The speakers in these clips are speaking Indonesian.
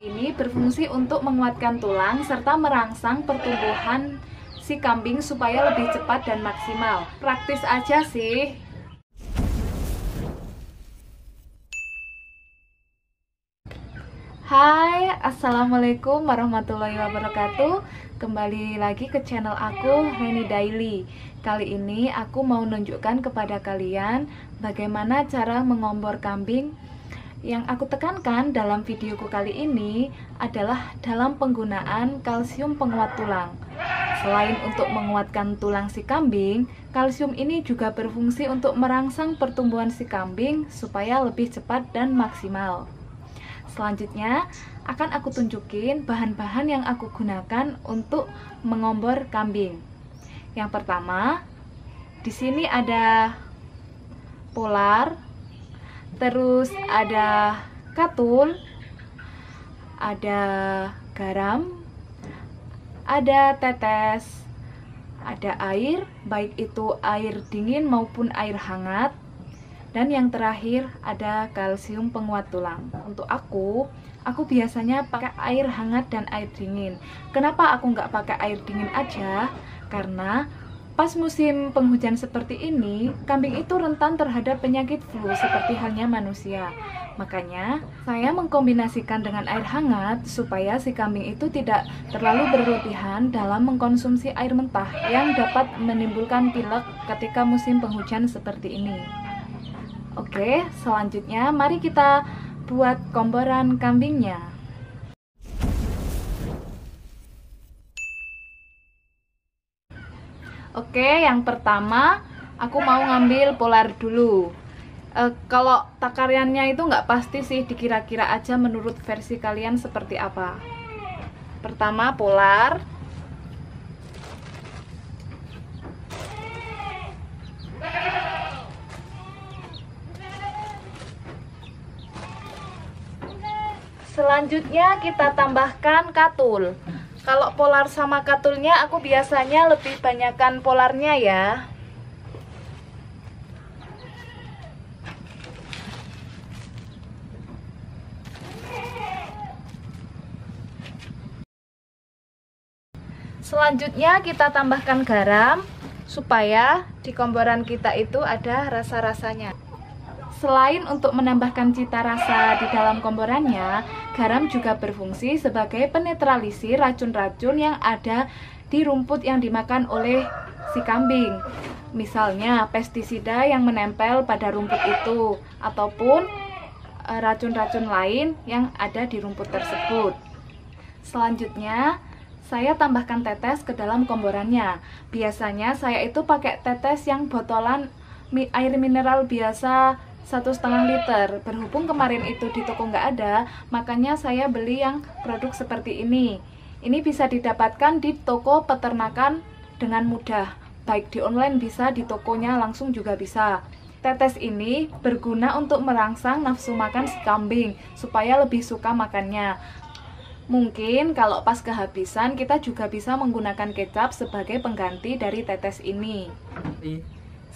Ini berfungsi untuk menguatkan tulang serta merangsang pertumbuhan si kambing supaya lebih cepat dan maksimal. Praktis aja sih. Hai, assalamualaikum warahmatullahi wabarakatuh. Kembali lagi ke channel aku, Reni Daily. Kali ini aku mau nunjukkan kepada kalian bagaimana cara mengombor kambing. Yang aku tekankan dalam videoku kali ini adalah dalam penggunaan kalsium penguat tulang. Selain untuk menguatkan tulang si kambing, kalsium ini juga berfungsi untuk merangsang pertumbuhan si kambing supaya lebih cepat dan maksimal. Selanjutnya akan aku tunjukin bahan-bahan yang aku gunakan untuk mengombor kambing. Yang pertama, di sini ada polar, terus ada katul, ada garam, ada tetes, ada air, baik itu air dingin maupun air hangat. Dan yang terakhir ada kalsium penguat tulang. Untuk aku biasanya pakai air hangat dan air dingin. Kenapa aku nggak pakai air dingin aja? Karena pas musim penghujan seperti ini, kambing itu rentan terhadap penyakit flu seperti halnya manusia. Makanya saya mengkombinasikan dengan air hangat supaya si kambing itu tidak terlalu berlebihan dalam mengkonsumsi air mentah yang dapat menimbulkan pilek ketika musim penghujan seperti ini. Oke, selanjutnya mari kita buat komboran kambingnya. Oke, yang pertama aku mau ngambil polar dulu. Kalau takarannya itu nggak pasti sih, dikira-kira aja menurut versi kalian seperti apa. Pertama polar, selanjutnya kita tambahkan katul. Kalau polar sama katulnya aku biasanya lebih banyakkan polarnya ya. Selanjutnya kita tambahkan garam supaya di komboran kita itu ada rasa-rasanya. Selain untuk menambahkan cita rasa di dalam komborannya, garam juga berfungsi sebagai penetralisir racun-racun yang ada di rumput yang dimakan oleh si kambing. Misalnya pestisida yang menempel pada rumput itu, ataupun racun-racun lain yang ada di rumput tersebut. Selanjutnya, saya tambahkan tetes ke dalam komborannya. Biasanya saya itu pakai tetes yang botolan air mineral biasa 1,5 liter. Berhubung kemarin itu di toko nggak ada, makanya saya beli yang produk seperti ini. Ini bisa didapatkan di toko peternakan dengan mudah, baik di online bisa, di tokonya langsung juga bisa. Tetes ini berguna untuk merangsang nafsu makan si kambing supaya lebih suka makannya. Mungkin kalau pas kehabisan kita juga bisa menggunakan kecap sebagai pengganti dari tetes ini.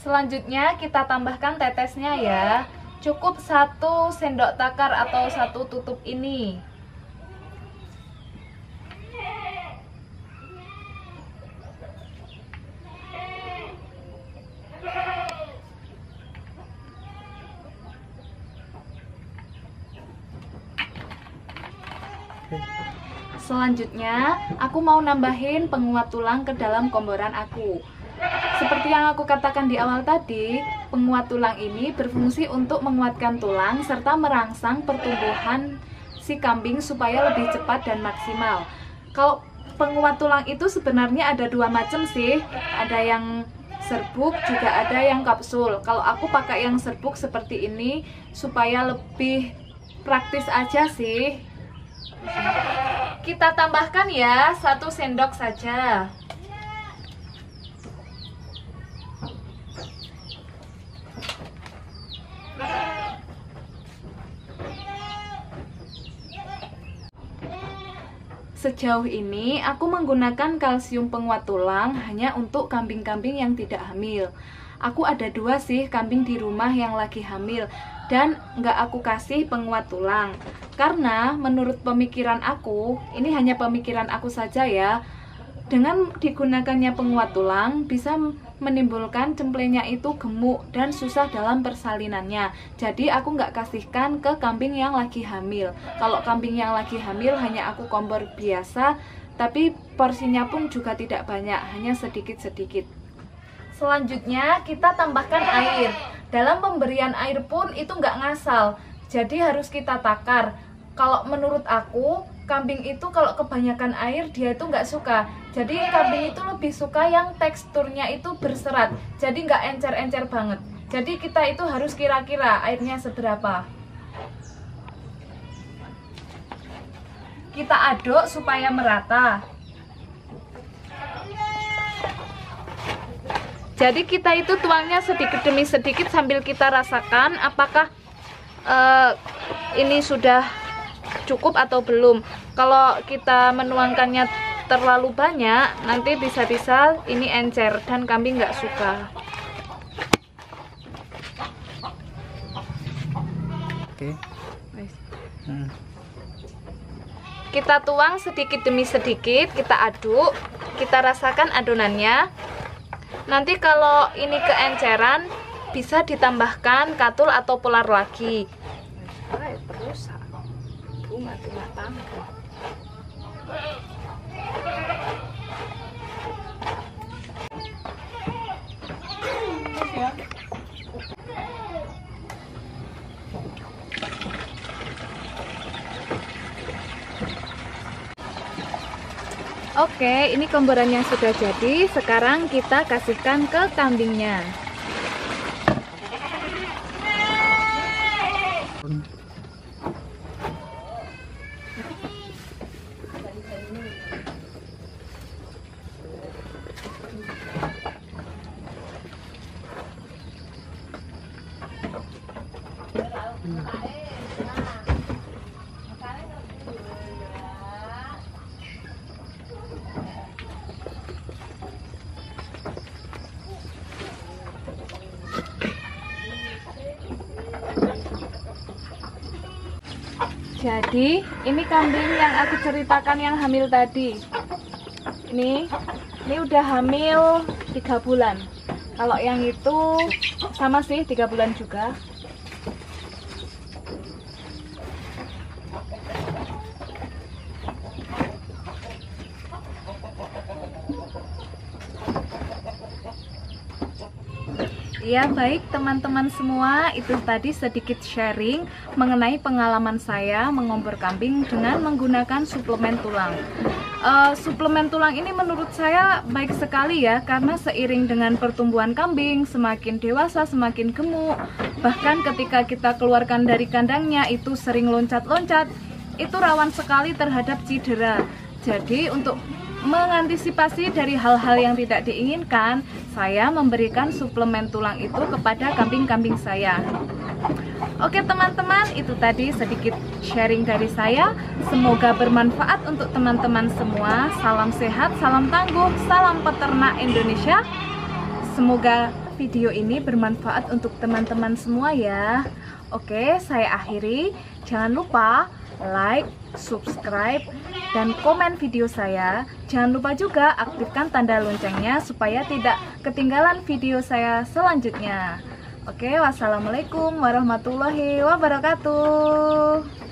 Selanjutnya kita tambahkan tetesnya ya. Cukup 1 sendok takar atau 1 tutup ini. Selanjutnya aku mau nambahin penguat tulang ke dalam komboran aku. Seperti yang aku katakan di awal tadi, penguat tulang ini berfungsi untuk menguatkan tulang serta merangsang pertumbuhan si kambing supaya lebih cepat dan maksimal. Kalau penguat tulang itu sebenarnya ada 2 macam sih, ada yang serbuk juga ada yang kapsul. Kalau aku pakai yang serbuk seperti ini supaya lebih praktis aja sih. Kita tambahkan ya 1 sendok saja. Sejauh ini aku menggunakan kalsium penguat tulang hanya untuk kambing-kambing yang tidak hamil. Aku ada 2 sih kambing di rumah yang lagi hamil dan nggak aku kasih penguat tulang. Karena menurut pemikiran aku, ini hanya pemikiran aku saja ya, dengan digunakannya penguat tulang bisa menimbulkan cemplenya itu gemuk dan susah dalam persalinannya. Jadi aku nggak kasihkan ke kambing yang lagi hamil. Kalau kambing yang lagi hamil hanya aku kompor biasa, tapi porsinya pun juga tidak banyak, hanya sedikit-sedikit. Selanjutnya kita tambahkan air. Dalam pemberian air pun itu nggak ngasal, jadi harus kita takar. Kalau menurut aku, kambing itu kalau kebanyakan air dia itu nggak suka. Jadi kambing itu lebih suka yang teksturnya itu berserat, jadi nggak encer-encer banget. Jadi kita itu harus kira-kira airnya seberapa. Kita aduk supaya merata. Jadi kita itu tuangnya sedikit demi sedikit sambil kita rasakan apakah ini sudah cukup atau belum. Kalau kita menuangkannya terlalu banyak, nanti bisa-bisa ini encer dan kambing nggak suka. Oke. Kita tuang sedikit demi sedikit, kita aduk, kita rasakan adonannya. Nanti kalau ini keenceran, bisa ditambahkan katul atau polar lagi. Terus bunga tangga. Oke, ini komborannya sudah jadi. Sekarang kita kasihkan ke kambingnya. Jadi ini kambing yang aku ceritakan yang hamil tadi. Ini udah hamil 3 bulan. Kalau yang itu sama sih 3 bulan juga. Ya baik teman-teman semua, itu tadi sedikit sharing mengenai pengalaman saya mengombor kambing dengan menggunakan suplemen tulang. Suplemen tulang ini menurut saya baik sekali ya, karena seiring dengan pertumbuhan kambing semakin dewasa semakin gemuk. Bahkan ketika kita keluarkan dari kandangnya itu sering loncat-loncat, itu rawan sekali terhadap cedera. Jadi untuk mengantisipasi dari hal-hal yang tidak diinginkan, saya memberikan suplemen tulang itu kepada kambing-kambing saya. Oke teman-teman, itu tadi sedikit sharing dari saya. Semoga bermanfaat untuk teman-teman semua. Salam sehat, salam tangguh, salam peternak Indonesia. Semoga video ini bermanfaat untuk teman-teman semua ya. Oke, saya akhiri. Jangan lupa like, subscribe, dan komen video saya. Jangan lupa juga aktifkan tanda loncengnya supaya tidak ketinggalan video saya selanjutnya. Oke, wassalamualaikum warahmatullahi wabarakatuh.